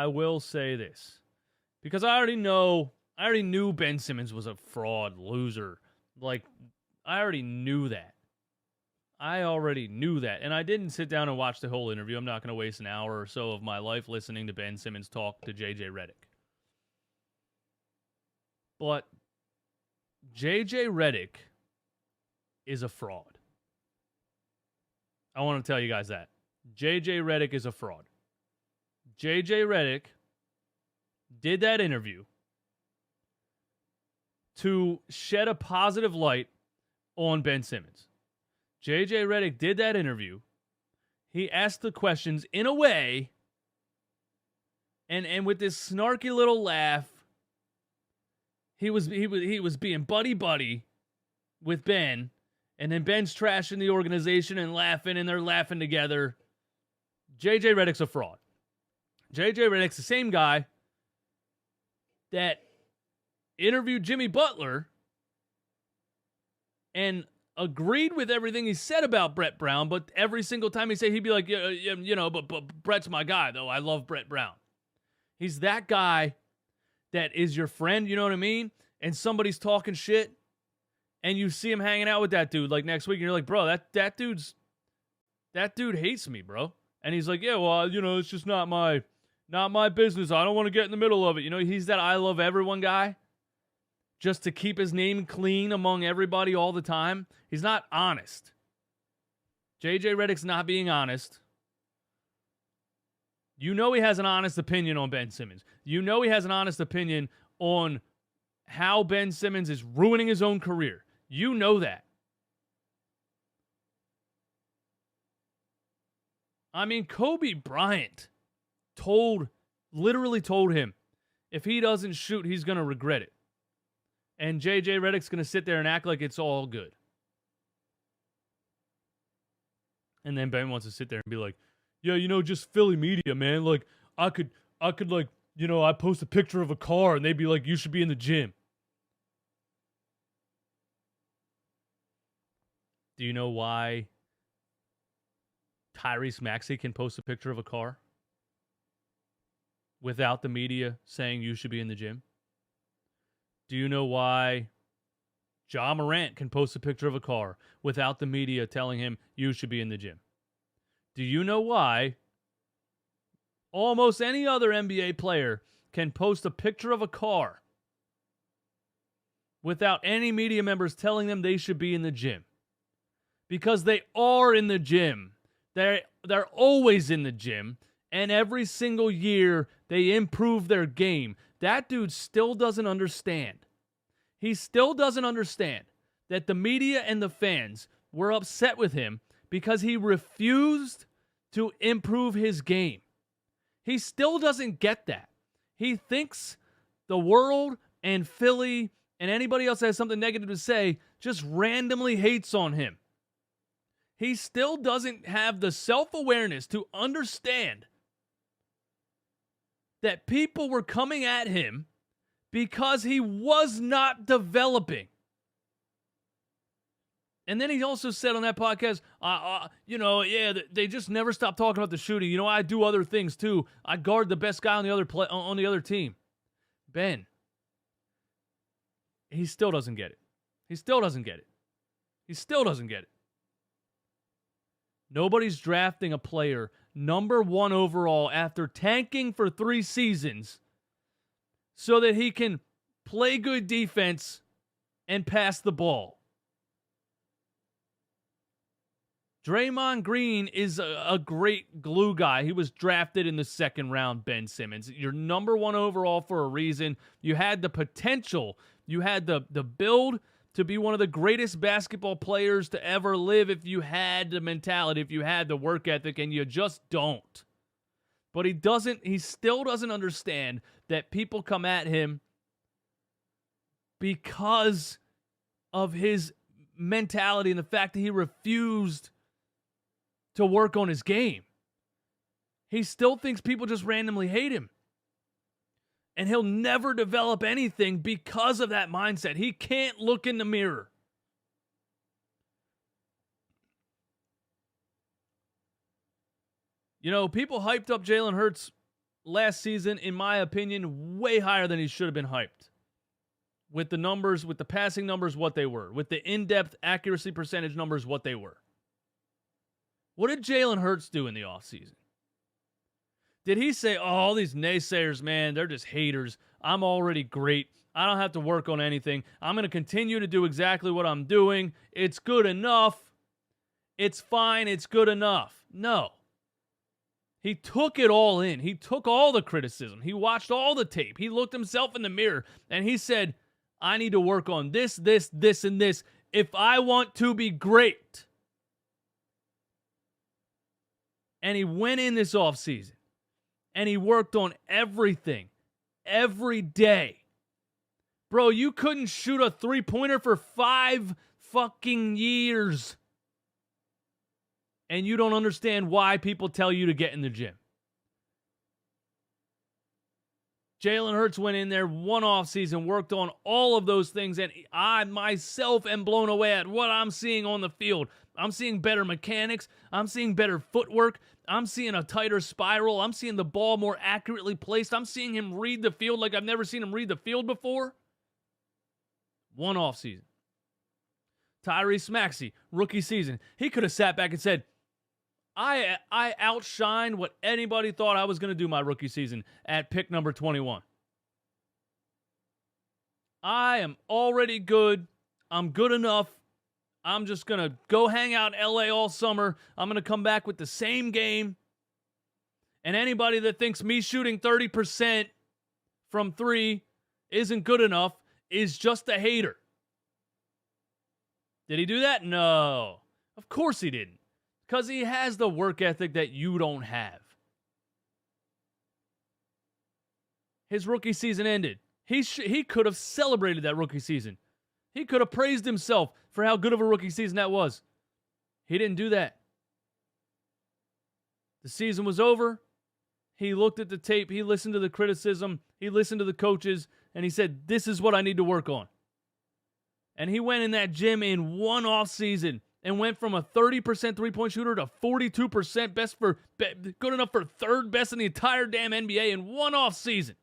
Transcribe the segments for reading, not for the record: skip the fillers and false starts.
I will say this. Because I already knew Ben Simmons was a fraud, loser. Like, I already knew that. And I didn't sit down and watch the whole interview. I'm not going to waste an hour or so of my life listening to Ben Simmons talk to JJ Redick. But JJ Redick is a fraud. I want to tell you guys that. JJ Redick is a fraud. JJ Redick did that interview to shed a positive light on Ben Simmons. JJ Redick did that interview. He asked the questions in a way, and with this snarky little laugh, he was being buddy with Ben, and then Ben's trashing the organization and laughing, and they're laughing together. JJ Redick's a fraud. JJ Redick's the same guy that interviewed Jimmy Butler and agreed with everything he said about Brett Brown, but every single time he said, he'd be like, but Brett's my guy, though. I love Brett Brown. He's that guy that is your friend, you know what I mean? And somebody's talking shit, and you see him hanging out with that dude like next week, and you're like, bro, that dude hates me, bro. And he's like, yeah, well, it's just not my business. I don't want to get in the middle of it. He's that I love everyone guy, just to keep his name clean among everybody all the time. He's not honest. JJ Redick's not being honest. He has an honest opinion on Ben Simmons. He has an honest opinion on how Ben Simmons is ruining his own career. You know that. I mean, Kobe Bryant literally told him, if he doesn't shoot, he's going to regret it. And JJ Redick's going to sit there and act like it's all good. And then Ben wants to sit there and be like, yeah, just Philly media, man. Like, I could I post a picture of a car and they'd be like, you should be in the gym. Do you know why Tyrese Maxey can post a picture of a car without the media saying you should be in the gym? Do you know why Ja Morant can post a picture of a car without the media telling him you should be in the gym? Do you know why almost any other NBA player can post a picture of a car without any media members telling them they should be in the gym? Because they are in the gym. They're always in the gym, and every single year they improve their game. That dude still doesn't understand. He still doesn't understand that the media and the fans were upset with him because he refused to improve his game. He still doesn't get that. He thinks the world and Philly and anybody else that has something negative to say just randomly hates on him. He still doesn't have the self-awareness to understand that people were coming at him because he was not developing. And then he also said on that podcast, they just never stop talking about the shooting. I do other things too. I guard the best guy on the other team. Ben, he still doesn't get it. He still doesn't get it. Nobody's drafting a player number 1 overall after tanking for 3 seasons so that he can play good defense and pass the ball. Draymond Green is a great glue guy. He was drafted in the 2nd round, Ben Simmons. You're number 1 overall for a reason. You had the potential. You had the build to be one of the greatest basketball players to ever live if you had the mentality, if you had the work ethic, and you just don't. But he still doesn't understand that people come at him because of his mentality and the fact that he refused to work on his game. He still thinks people just randomly hate him. And he'll never develop anything because of that mindset. He can't look in the mirror. People hyped up Jalen Hurts last season, in my opinion, way higher than he should have been hyped. With the numbers, with the passing numbers, what they were. With the in-depth accuracy percentage numbers, what they were. What did Jalen Hurts do in the offseason? Did he say, oh, all these naysayers, man, they're just haters. I'm already great. I don't have to work on anything. I'm going to continue to do exactly what I'm doing. It's good enough. It's fine. It's good enough. No. He took it all in. He took all the criticism. He watched all the tape. He looked himself in the mirror and he said, I need to work on this, and this if I want to be great. And he went in this offseason and he worked on everything every day. Bro, you couldn't shoot a three-pointer for 5 fucking years. And you don't understand why people tell you to get in the gym. Jalen Hurts went in there one offseason, worked on all of those things, and I myself am blown away at what I'm seeing on the field. I'm seeing better mechanics. I'm seeing better footwork. I'm seeing a tighter spiral. I'm seeing the ball more accurately placed. I'm seeing him read the field like I've never seen him read the field before. One offseason. Tyrese Maxey, rookie season. He could have sat back and said, I outshined what anybody thought I was going to do my rookie season at pick number 21. I am already good. I'm good enough. I'm just going to go hang out in LA all summer. I'm going to come back with the same game. And anybody that thinks me shooting 30% from 3 isn't good enough is just a hater. Did he do that? No. Of course he didn't. Because he has the work ethic that you don't have. His rookie season ended. He could have celebrated that rookie season. He could have praised himself for how good of a rookie season that was. He didn't do that. The season was over. He looked at the tape. He listened to the criticism. He listened to the coaches. And he said, this is what I need to work on. And he went in that gym in one off season and went from a 30% three-point shooter to 42% good enough for third best in the entire damn NBA in one off season.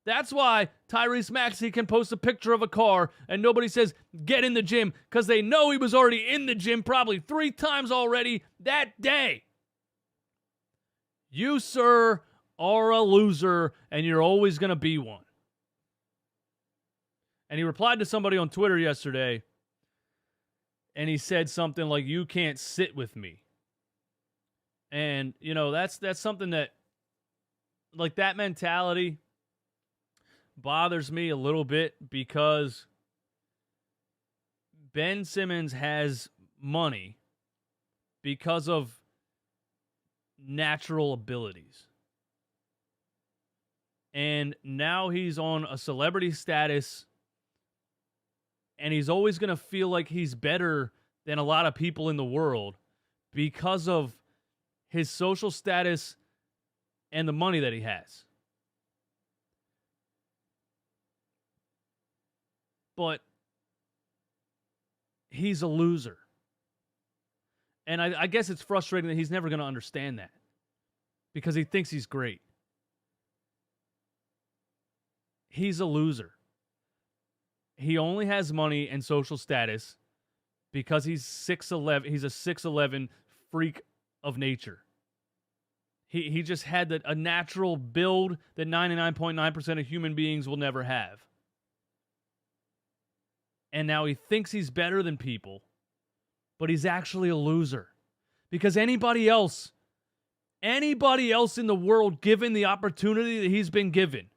That's why Tyrese Maxey can post a picture of a car and nobody says, get in the gym, because they know he was already in the gym probably 3 times already that day. You, sir, are a loser, and you're always going to be one. And he replied to somebody on Twitter yesterday, and he said something like, you can't sit with me. And, you know, that's something that, like, that mentality bothers me a little bit, because Ben Simmons has money because of natural abilities. And now he's on a celebrity status, and he's always going to feel like he's better than a lot of people in the world because of his social status and the money that he has. But he's a loser. And I guess it's frustrating that he's never going to understand that, because he thinks he's great. He's a loser. He only has money and social status because he's 6'11". He's a 6'11" freak of nature. He just had a natural build that 99.9% of human beings will never have. And now he thinks he's better than people, but he's actually a loser. Because anybody else in the world, given the opportunity that he's been given,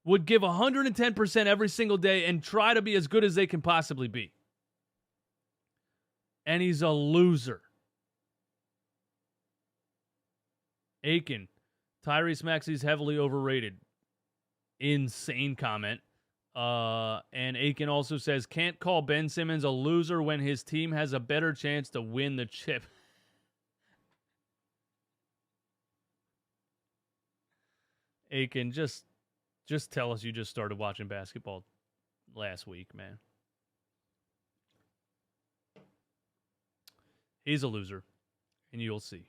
would give 110% every single day and try to be as good as they can possibly be. And he's a loser. Aiken, Tyrese Maxey's heavily overrated. Insane comment. And Aiken also says, can't call Ben Simmons a loser when his team has a better chance to win the chip. Aiken, just tell us you just started watching basketball last week, man. He's a loser, and you'll see.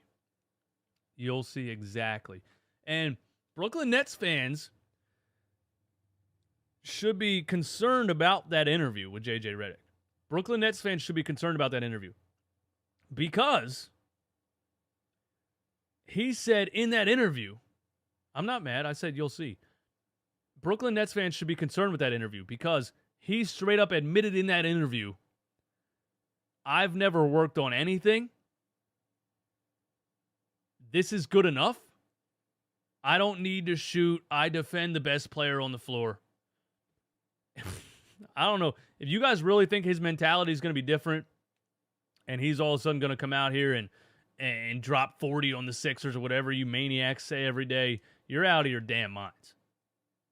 You'll see exactly. And Brooklyn Nets fans should be concerned about that interview with JJ Redick. Brooklyn Nets fans should be concerned about that interview because he said in that interview, I'm not mad, I said you'll see. Brooklyn Nets fans should be concerned with that interview because he straight up admitted in that interview, I've never worked on anything. This is good enough. I don't need to shoot. I defend the best player on the floor. I don't know. If you guys really think his mentality is going to be different and he's all of a sudden going to come out here and drop 40 on the Sixers or whatever you maniacs say every day, you're out of your damn minds.